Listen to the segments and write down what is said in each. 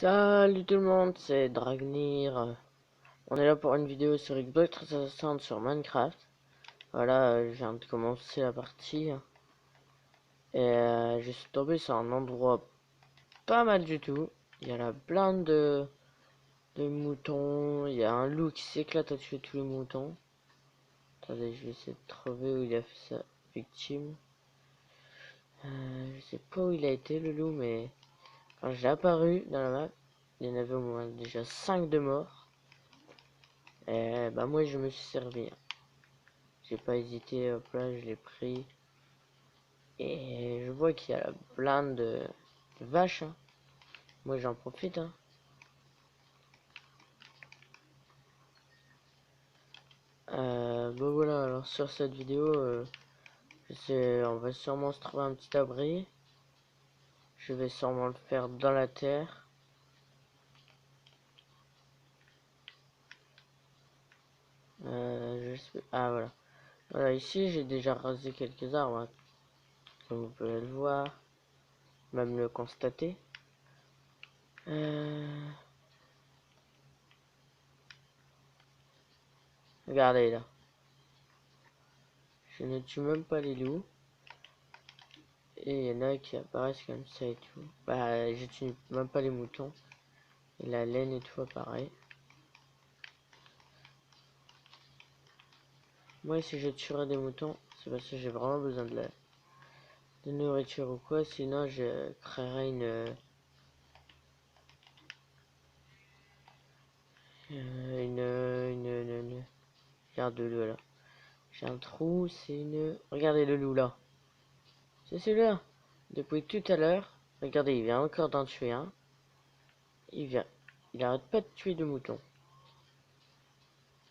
Salut tout le monde, c'est Dragnir. On est là pour une vidéo sur Xbox 360 sur Minecraft. Voilà, je viens de commencer la partie. Et je suis tombé sur un endroit pas mal du tout. Il y a là plein de moutons. Il y a un loup qui s'éclate à tuer tous les moutons. Attendez, je vais essayer de trouver où il a fait sa victime. Je sais pas où il a été le loup, mais quand j'ai apparu dans la map, il y en avait au moins déjà 5 de morts. Et bah moi je me suis servi. J'ai pas hésité, hop là, je l'ai pris. Et je vois qu'il y a plein de vaches, hein. Moi j'en profite, hein. Bah voilà, alors sur cette vidéo, on va sûrement se trouver un petit abri. Je vais sûrement le faire dans la terre. Ah voilà. Voilà, ici j'ai déjà rasé quelques arbres, hein, comme vous pouvez le voir, même le constater. Regardez là. Je ne tue même pas les loups. Et il y en a qui apparaissent comme ça et tout. Bah, je tue même pas les moutons. Et la laine et tout pareil. Moi, si je tuerais des moutons, c'est parce que j'ai vraiment besoin de nourriture ou quoi. Sinon, je créerais regarde le loup là. J'ai un trou, c'est une. Regardez le loup là. C'est celui-là. Depuis tout à l'heure. Regardez, il vient encore d'en tuer un. Il vient. Il arrête pas de tuer de moutons.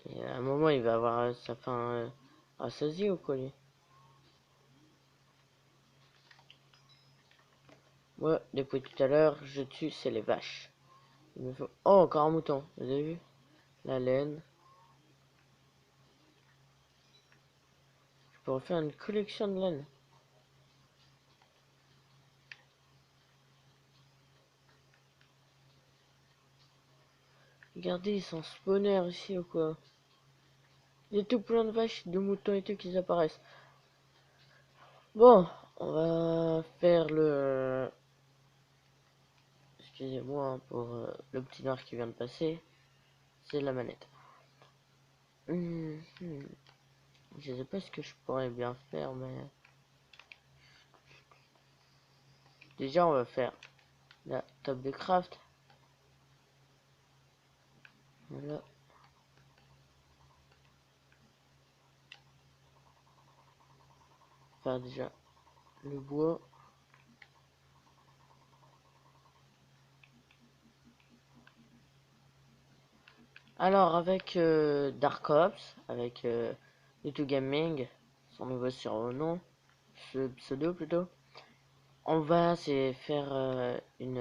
Et à un moment, il va avoir sa faim rassasiée ou quoi lui. Moi, depuis tout à l'heure, je tue, c'est les vaches. Il me faut... Oh, encore un mouton, vous avez vu? La laine. Je pourrais faire une collection de laine. Regardez, ils sont spawners ici ou quoi? Il y a tout plein de vaches, de moutons et tout qui apparaissent. Bon, on va faire le... Excusez-moi hein, pour le petit noir qui vient de passer. C'est la manette. Je sais pas ce que je pourrais bien faire, mais... Déjà, on va faire la table de craft. Voilà. Faire déjà le bois. Alors avec Dark Ops, avec YouTube Gaming, son nouveau surnom, ce pseudo plutôt, on va c'est faire une...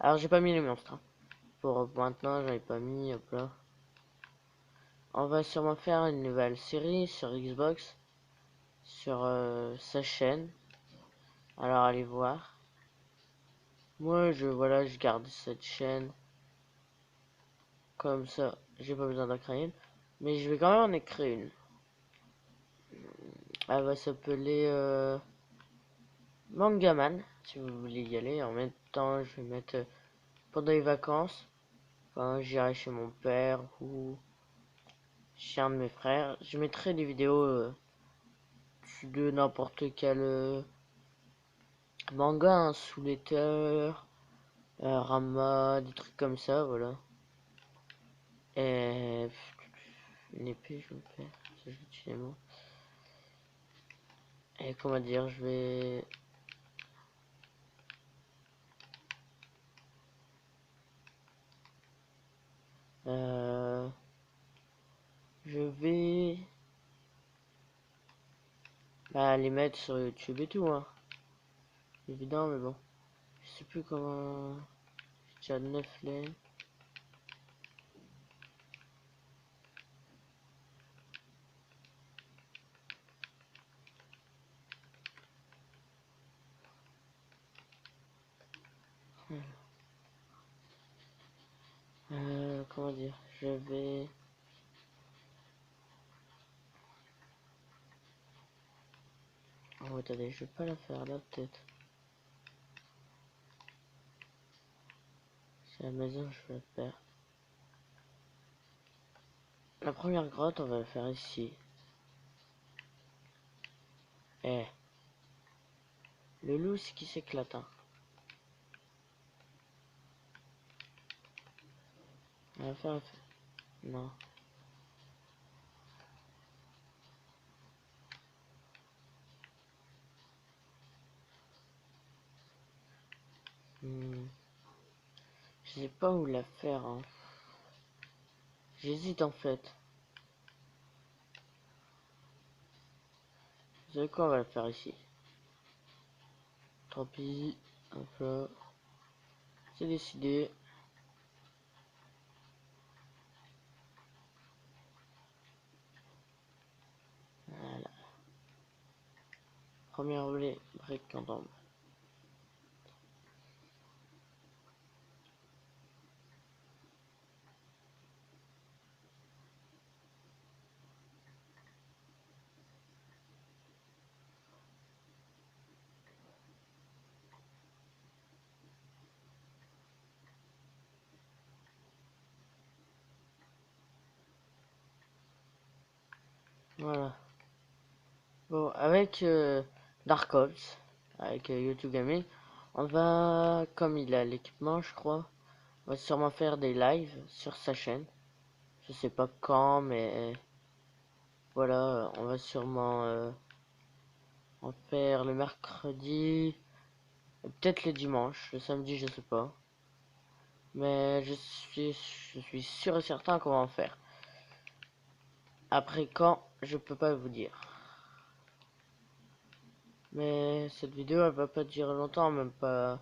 Alors j'ai pas mis les monstres, hein. Pour maintenant j'en ai pas mis, hop là. On va sûrement faire une nouvelle série sur Xbox, sur sa chaîne. Alors allez voir. Moi voilà, je garde cette chaîne. Comme ça, j'ai pas besoin d'en créer une. Mais je vais quand même en créer une. Elle va s'appeler Mangaman, si vous voulez y aller. En même temps, je vais mettre pendant les vacances. Enfin, j'irai chez mon père ou chez un de mes frères. Je mettrai des vidéos de n'importe quel manga, hein, Soul Eater, Rama, des trucs comme ça, voilà. Et une épée, je me perds. Ça, je vais tuer les mots. Et comment dire, je vais... je vais... Bah, les mettre sur YouTube et tout, hein. Évident, mais bon. Je sais plus comment... J'ai déjà 9 laines. comment dire, je vais... Oh, attendez, je vais pas la faire là, peut-être. C'est la maison, je vais la faire. La première grotte, on va la faire ici. Eh, le loup, c'est qui s'éclate, hein. On va faire... Non. Hmm. Je sais pas où la faire, hein. J'hésite en fait. Vous savez quoi, on va la faire ici. Tant pis. Hop là. C'est décidé. Voilà. Première brique qu'on tombe. Voilà. Bon, avec Dark Ops, avec YouTube Gaming, on va, comme il a l'équipement, je crois, on va sûrement faire des lives sur sa chaîne. Je sais pas quand, mais voilà, on va sûrement en faire le mercredi, peut-être le dimanche, le samedi, je sais pas. Mais je suis sûr et certain qu'on va en faire. Après quand, je peux pas vous dire. Mais cette vidéo, elle va pas durer longtemps, même pas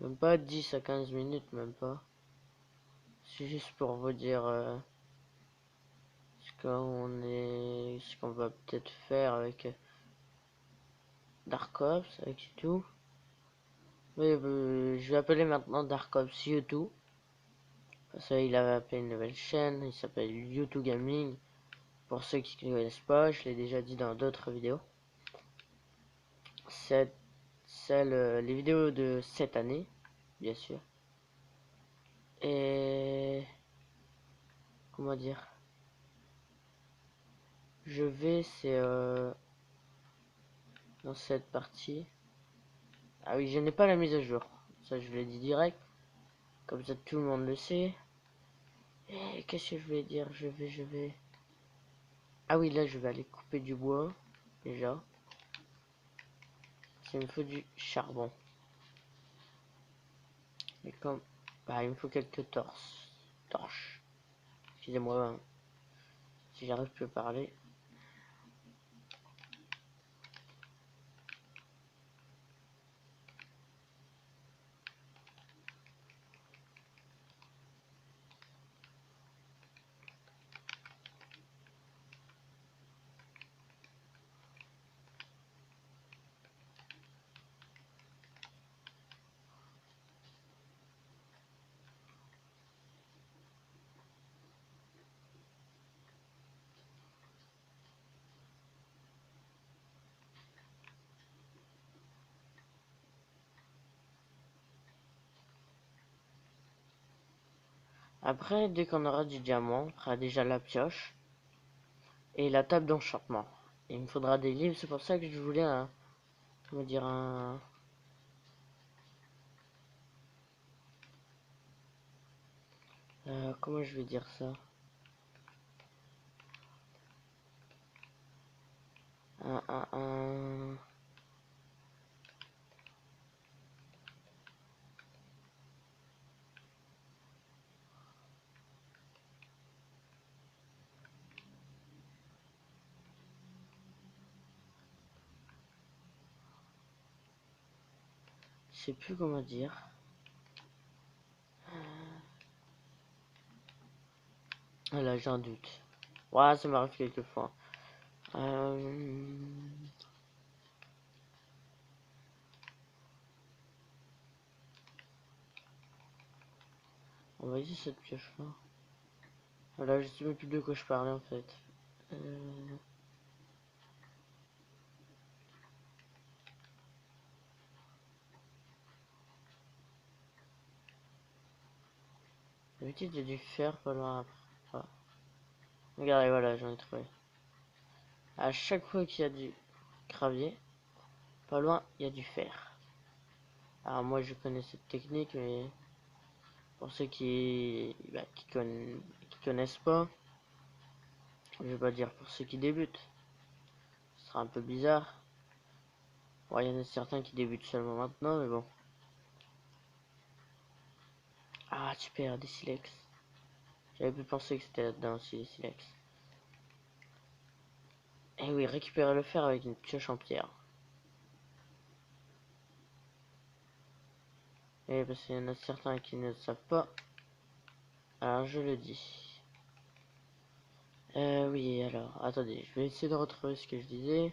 10 à 15 minutes, même pas. C'est juste pour vous dire ce qu'on va peut-être faire avec Dark Ops, avec tout. Mais je vais appeler maintenant Dark Ops YouTube. Parce qu'il avait appelé une nouvelle chaîne, il s'appelle YouTube Gaming. Pour ceux qui ne connaissent pas, je l'ai déjà dit dans d'autres vidéos. C'est les vidéos de cette année, bien sûr. Et comment dire, je vais c'est dans cette partie. Ah oui, je n'ai pas la mise à jour. Ça, je l'ai dit direct. Comme ça, tout le monde le sait. Et qu'est-ce que je vais dire? Je vais. Ah oui, là, je vais aller couper du bois déjà. Il me faut du charbon. Et comme, bah, il me faut quelques torches. Excusez-moi hein, si j'arrive plus à parler. Après, dès qu'on aura du diamant, on fera déjà la pioche et la table d'enchantement. Il me faudra des livres, c'est pour ça que je voulais un, comment dire, comment je vais dire ça, un, je sais plus comment dire. Ah là, j'en doute. Ouais, ça m'arrive quelquefois. On va essayer cette pioche là. Voilà, je sais même plus de quoi je parlais en fait. Euh... D'habitude, j'ai dû faire pas loin après. Ah. Regardez, voilà, j'en ai trouvé. À chaque fois qu'il y a du gravier, pas loin, il y a du fer. Alors moi, je connais cette technique, mais pour ceux qui connaissent pas, je vais pas dire pour ceux qui débutent. Ce sera un peu bizarre. Bon, il y en a certains qui débutent seulement maintenant, mais bon. Ah, super, des silex. J'avais pu penser que c'était là-dedans aussi, des silex. Et oui, récupérer le fer avec une pioche en pierre. Et parce qu'il y en a certains qui ne le savent pas. Alors je le dis. Oui, alors, attendez, je vais essayer de retrouver ce que je disais.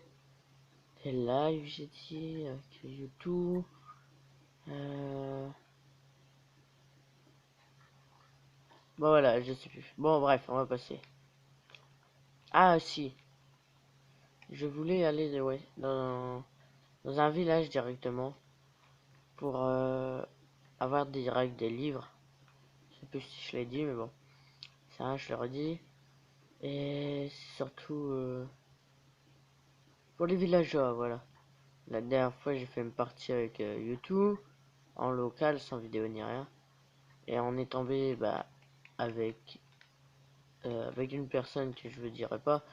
Des lives, j'ai dit, avec YouTube. Bon, voilà, je sais plus. Bon, bref, on va passer. Ah, si. Je voulais aller, ouais, dans un village directement. Pour avoir des livres. Je sais plus si je l'ai dit, mais bon. Ça, je le redis. Et surtout pour les villageois, voilà. La dernière fois, j'ai fait une partie avec YouTube, en local, sans vidéo ni rien. Et on est tombé avec, avec une personne que je ne dirai pas,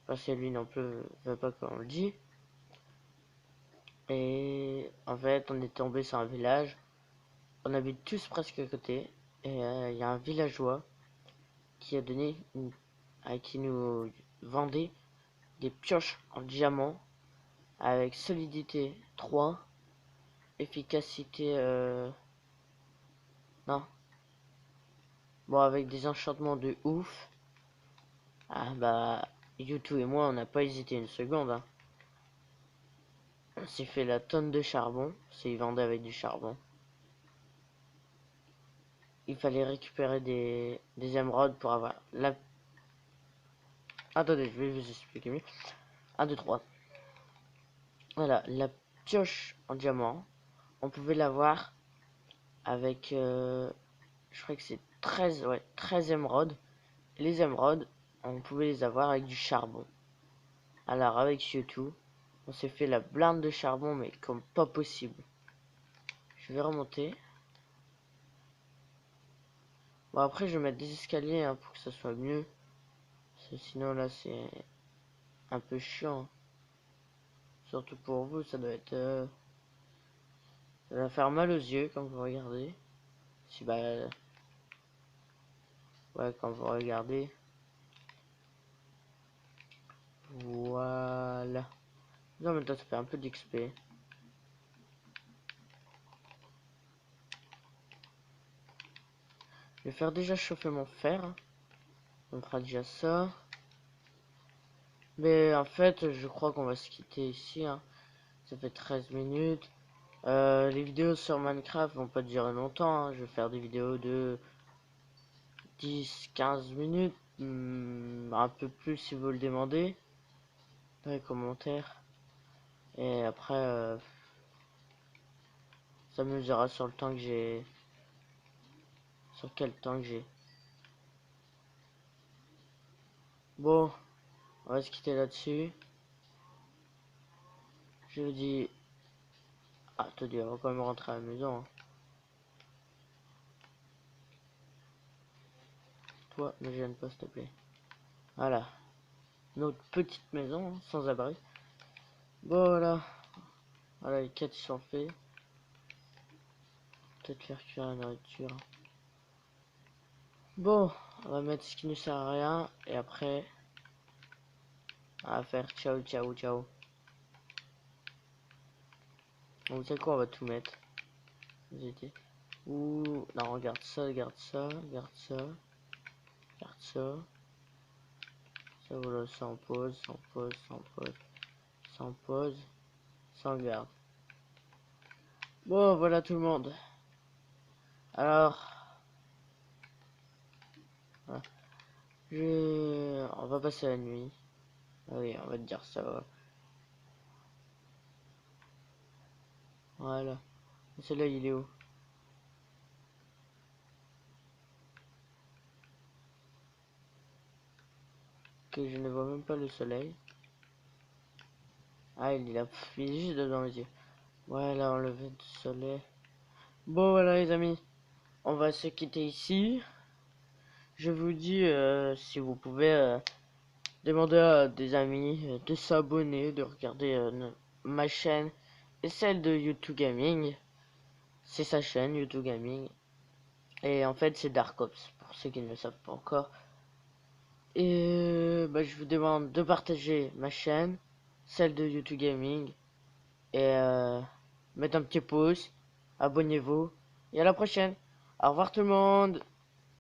parce que lui non plus veut pas qu'on le dise. Et en fait, on est tombé sur un village. On habite tous presque à côté. Et il y a un villageois qui a donné qui nous vendait des pioches en diamant avec solidité 3, efficacité non, bon, avec des enchantements de ouf. Ah bah, YouTube et moi on n'a pas hésité une seconde, hein. On s'est fait la tonne de charbon, c'est ils vendaient avec du charbon. Il fallait récupérer des émeraudes pour avoir la... Attendez, je vais vous expliquer mieux. 1, 2, 3. Voilà, la pioche en diamant, on pouvait l'avoir avec, je crois que c'est 13, ouais, 13 émeraudes. Et les émeraudes, on pouvait les avoir avec du charbon. Alors avec YouTube, on s'est fait la blinde de charbon, mais comme pas possible. Je vais remonter. Bon, après, je vais mettre des escaliers hein, pour que ça soit mieux. Parce que sinon, là, c'est un peu chiant. Surtout pour vous, ça doit être... ça va faire mal aux yeux quand vous regardez. Si, bah... ouais, quand vous regardez. Voilà. Non, mais toi, ça fait un peu d'XP. Je vais faire déjà chauffer mon fer. On fera déjà ça. Mais en fait, je crois qu'on va se quitter ici. Hein. Ça fait 13 minutes. Les vidéos sur Minecraft vont pas durer longtemps. Hein. Je vais faire des vidéos de 10-15 minutes. Un peu plus si vous le demandez. Dans les commentaires. Et après, ça m'amusera sur le temps que j'ai. Sur quel temps que j'ai. Bon, on va se quitter là-dessus. Je vous dis... Ah, attendez, on va quand même rentrer à la maison. Hein. Toi, ne gêne pas, s'il te plaît. Voilà. Notre petite maison, hein, sans abri. Bon, voilà. Voilà, les quêtes sont faits. Peut-être faire cuire la nourriture. Bon, on va mettre ce qui ne sert à rien. Et après, on va faire ciao, ciao, ciao. Donc, vous savez quoi, on va tout mettre. Ouh, non, regarde ça, regarde ça, regarde ça. Regarde ça. Ça, voilà, ça en pause, sans pause, sans pause. Sans pause, sans garde. Bon, voilà tout le monde. Alors, voilà. On va passer la nuit. Ah oui, on va te dire ça. Voilà. Celui-là, il est où? Que je ne vois même pas le soleil. Ah, il est là. Il est juste devant les yeux. Voilà, on lever du soleil. Bon, voilà, les amis. On va se quitter ici. Je vous dis, si vous pouvez demander à des amis de s'abonner, de regarder ma chaîne et celle de YouTube Gaming. C'est sa chaîne YouTube Gaming. Et en fait, c'est Dark Ops, pour ceux qui ne le savent pas encore. Et bah, je vous demande de partager ma chaîne, celle de YouTube Gaming. Et mettre un petit pouce. Abonnez-vous. Et à la prochaine. Au revoir tout le monde.